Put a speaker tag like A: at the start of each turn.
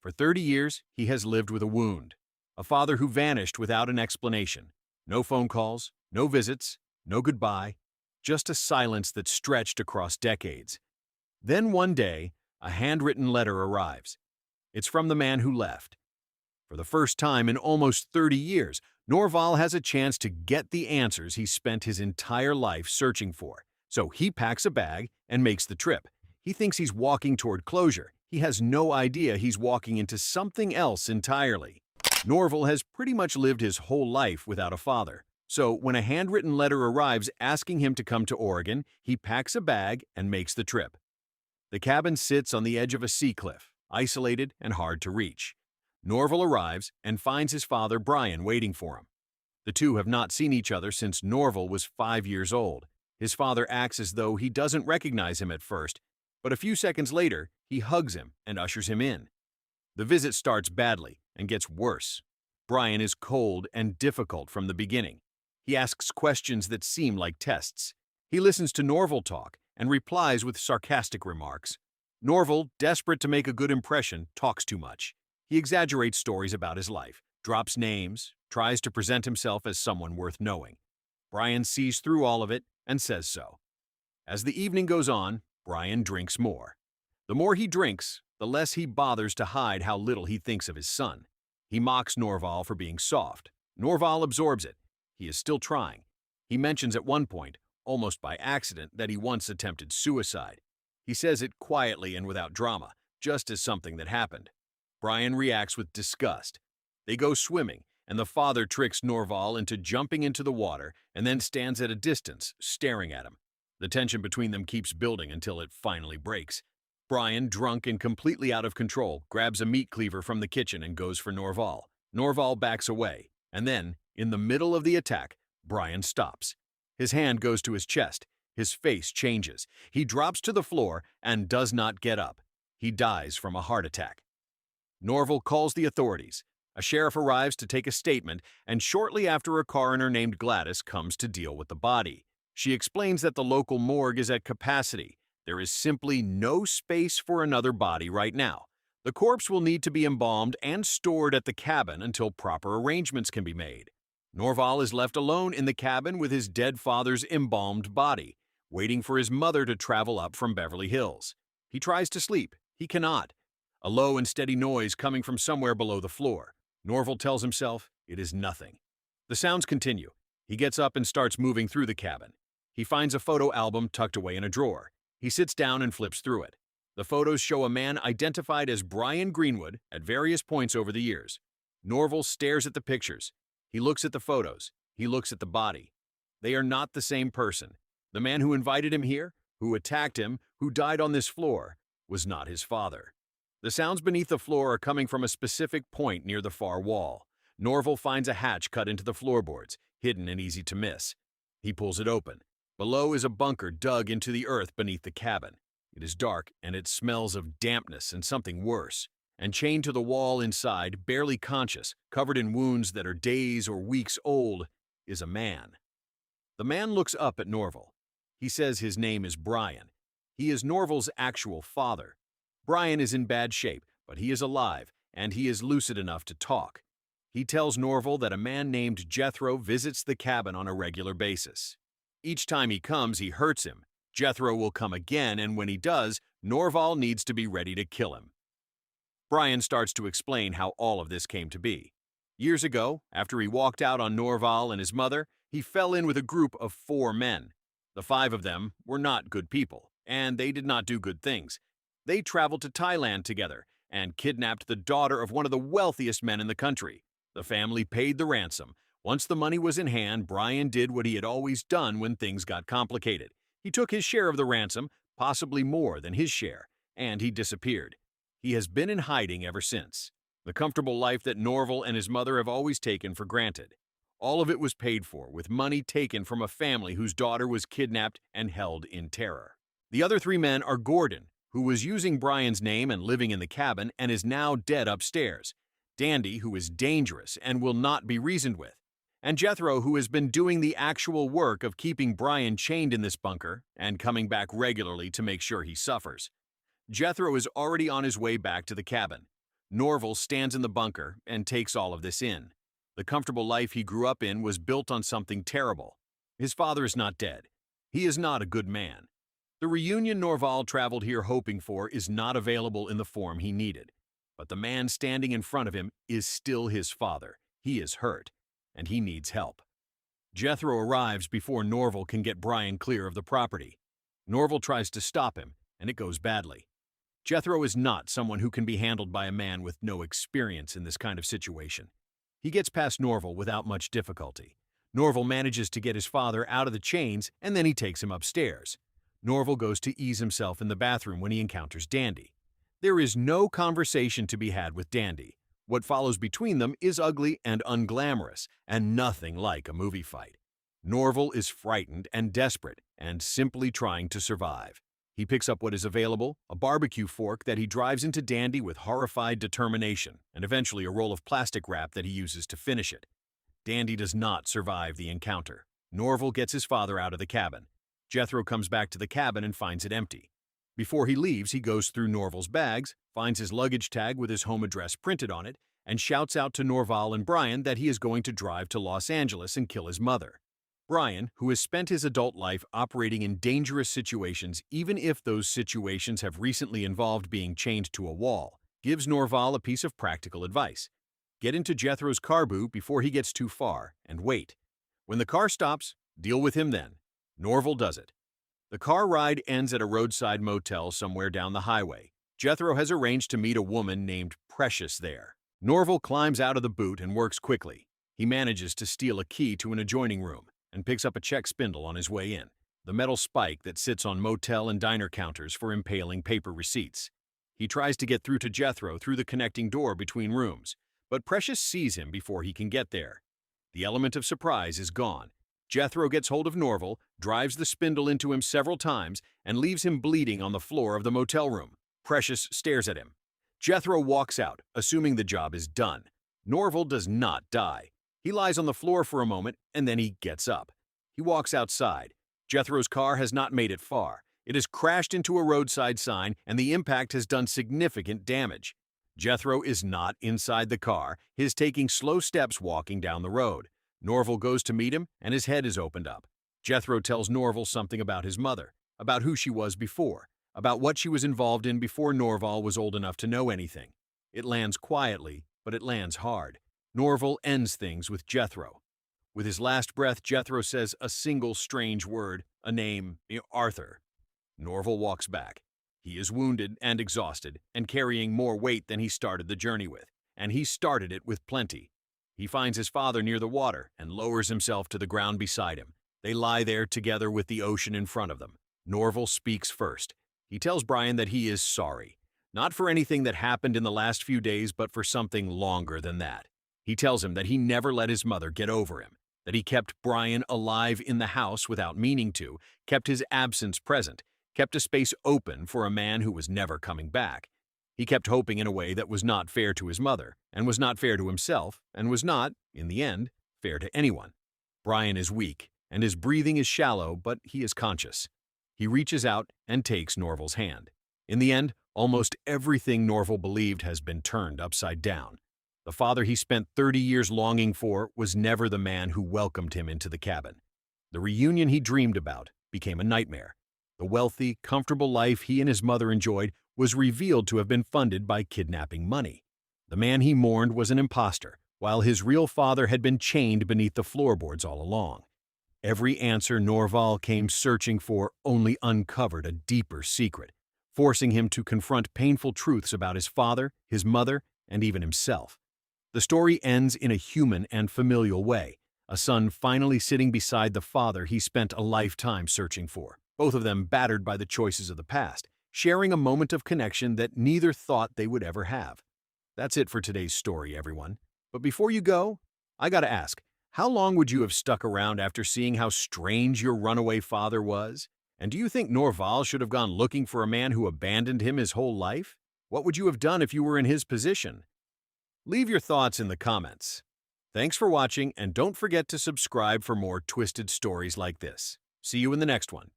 A: For 30 years, he has lived with a wound. A father who vanished without an explanation. No phone calls, no visits, no goodbye, just a silence that stretched across decades. Then one day, a handwritten letter arrives. It's from the man who left. For the first time in almost 30 years, Norval has a chance to get the answers he spent his entire life searching for. So he packs a bag and makes the trip. He thinks he's walking toward closure. He has no idea he's walking into something else entirely. Norval has pretty much lived his whole life without a father. So when a handwritten letter arrives asking him to come to Oregon, he packs a bag and makes the trip. The cabin sits on the edge of a sea cliff, isolated and hard to reach. Norval arrives and finds his father Brian waiting for him. The two have not seen each other since Norval was 5 years old. His father acts as though he doesn't recognize him at first, but a few seconds later, he hugs him and ushers him in. The visit starts badly and gets worse. Brian is cold and difficult from the beginning. He asks questions that seem like tests. He listens to Norval talk and replies with sarcastic remarks. Norval, desperate to make a good impression, talks too much. He exaggerates stories about his life, drops names, tries to present himself as someone worth knowing. Brian sees through all of it and says so. As the evening goes on, Brian drinks more. The more he drinks, the less he bothers to hide how little he thinks of his son. He mocks Norval for being soft. Norval absorbs it. He is still trying. He mentions at one point, almost by accident, that he once attempted suicide. He says it quietly and without drama, just as something that happened. Brian reacts with disgust. They go swimming, and the father tricks Norval into jumping into the water and then stands at a distance, staring at him. The tension between them keeps building until it finally breaks. Brian, drunk and completely out of control, grabs a meat cleaver from the kitchen and goes for Norval. Norval backs away, and then, in the middle of the attack, Brian stops. His hand goes to his chest. His face changes. He drops to the floor and does not get up. He dies from a heart attack. Norval calls the authorities. A sheriff arrives to take a statement, and shortly after a coroner named Gladys comes to deal with the body. She explains that the local morgue is at capacity. There is simply no space for another body right now. The corpse will need to be embalmed and stored at the cabin until proper arrangements can be made. Norval is left alone in the cabin with his dead father's embalmed body, waiting for his mother to travel up from Beverly Hills. He tries to sleep. He cannot. A low and steady noise coming from somewhere below the floor. Norval tells himself it is nothing. The sounds continue. He gets up and starts moving through the cabin. He finds a photo album tucked away in a drawer. He sits down and flips through it. The photos show a man identified as Brian Greenwood at various points over the years. Norval stares at the pictures. He looks at the photos. He looks at the body. They are not the same person. The man who invited him here, who attacked him, who died on this floor, was not his father. The sounds beneath the floor are coming from a specific point near the far wall. Norval finds a hatch cut into the floorboards, hidden and easy to miss. He pulls it open. Below is a bunker dug into the earth beneath the cabin. It is dark, and it smells of dampness and something worse. And chained to the wall inside, barely conscious, covered in wounds that are days or weeks old, is a man. The man looks up at Norval. He says his name is Brian. He is Norval's actual father. Brian is in bad shape, but he is alive, and he is lucid enough to talk. He tells Norval that a man named Jethro visits the cabin on a regular basis. Each time he comes, he hurts him. Jethro will come again, and when he does, Norval needs to be ready to kill him. Brian starts to explain how all of this came to be. Years ago, after he walked out on Norval and his mother, he fell in with a group of 4 men. The 5 of them were not good people, and they did not do good things. They traveled to Thailand together and kidnapped the daughter of one of the wealthiest men in the country. The family paid the ransom. Once the money was in hand, Brian did what he had always done when things got complicated. He took his share of the ransom, possibly more than his share, and he disappeared. He has been in hiding ever since. The comfortable life that Norval and his mother have always taken for granted. All of it was paid for with money taken from a family whose daughter was kidnapped and held in terror. The other 3 men are Gordon, who was using Brian's name and living in the cabin and is now dead upstairs, Dandy, who is dangerous and will not be reasoned with, and Jethro, who has been doing the actual work of keeping Brian chained in this bunker and coming back regularly to make sure he suffers. Jethro is already on his way back to the cabin. Norval stands in the bunker and takes all of this in. The comfortable life he grew up in was built on something terrible. His father is not dead. He is not a good man. The reunion Norval traveled here hoping for is not available in the form he needed. But the man standing in front of him is still his father. He is hurt, and he needs help. Jethro arrives before Norval can get Brian clear of the property. Norval tries to stop him, and it goes badly. Jethro is not someone who can be handled by a man with no experience in this kind of situation. He gets past Norval without much difficulty. Norval manages to get his father out of the chains, and then he takes him upstairs. Norval goes to ease himself in the bathroom when he encounters Dandy. There is no conversation to be had with Dandy. What follows between them is ugly and unglamorous, and nothing like a movie fight. Norval is frightened and desperate, and simply trying to survive. He picks up what is available, a barbecue fork that he drives into Dandy with horrified determination, and eventually a roll of plastic wrap that he uses to finish it. Dandy does not survive the encounter. Norval gets his father out of the cabin. Jethro comes back to the cabin and finds it empty. Before he leaves, he goes through Norval's bags, finds his luggage tag with his home address printed on it, and shouts out to Norval and Brian that he is going to drive to Los Angeles and kill his mother. Brian, who has spent his adult life operating in dangerous situations even if those situations have recently involved being chained to a wall, gives Norval a piece of practical advice. Get into Jethro's car boot before he gets too far, and wait. When the car stops, deal with him then. Norval does it. The car ride ends at a roadside motel somewhere down the highway. Jethro has arranged to meet a woman named Precious there. Norval climbs out of the boot and works quickly. He manages to steal a key to an adjoining room and picks up a check spindle on his way in, the metal spike that sits on motel and diner counters for impaling paper receipts. He tries to get through to Jethro through the connecting door between rooms, but Precious sees him before he can get there. The element of surprise is gone. Jethro gets hold of Norval, drives the spindle into him several times, and leaves him bleeding on the floor of the motel room. Precious stares at him. Jethro walks out, assuming the job is done. Norval does not die. He lies on the floor for a moment, and then he gets up. He walks outside. Jethro's car has not made it far. It has crashed into a roadside sign, and the impact has done significant damage. Jethro is not inside the car. He is taking slow steps walking down the road. Norval goes to meet him, and his head is opened up. Jethro tells Norval something about his mother, about who she was before, about what she was involved in before Norval was old enough to know anything. It lands quietly, but it lands hard. Norval ends things with Jethro. With his last breath, Jethro says a single strange word, a name, Arthur. Norval walks back. He is wounded and exhausted, and carrying more weight than he started the journey with, and he started it with plenty. He finds his father near the water and lowers himself to the ground beside him. They lie there together with the ocean in front of them. Norval speaks first. He tells Brian that he is sorry, not for anything that happened in the last few days, but for something longer than that. He tells him that he never let his mother get over him, that he kept Brian alive in the house without meaning to, kept his absence present, kept a space open for a man who was never coming back. He kept hoping in a way that was not fair to his mother, and was not fair to himself, and was not, in the end, fair to anyone. Brian is weak, and his breathing is shallow, but he is conscious. He reaches out and takes Norval's hand. In the end, almost everything Norval believed has been turned upside down. The father he spent 30 years longing for was never the man who welcomed him into the cabin. The reunion he dreamed about became a nightmare. The wealthy, comfortable life he and his mother enjoyed was revealed to have been funded by kidnapping money. The man he mourned was an imposter, while his real father had been chained beneath the floorboards all along. Every answer Norval came searching for only uncovered a deeper secret, forcing him to confront painful truths about his father, his mother, and even himself. The story ends in a human and familial way, a son finally sitting beside the father he spent a lifetime searching for, both of them battered by the choices of the past, sharing a moment of connection that neither thought they would ever have. That's it for today's story, everyone. But before you go, I gotta ask, how long would you have stuck around after seeing how strange your runaway father was? And do you think Norval should have gone looking for a man who abandoned him his whole life? What would you have done if you were in his position? Leave your thoughts in the comments. Thanks for watching, and don't forget to subscribe for more twisted stories like this. See you in the next one.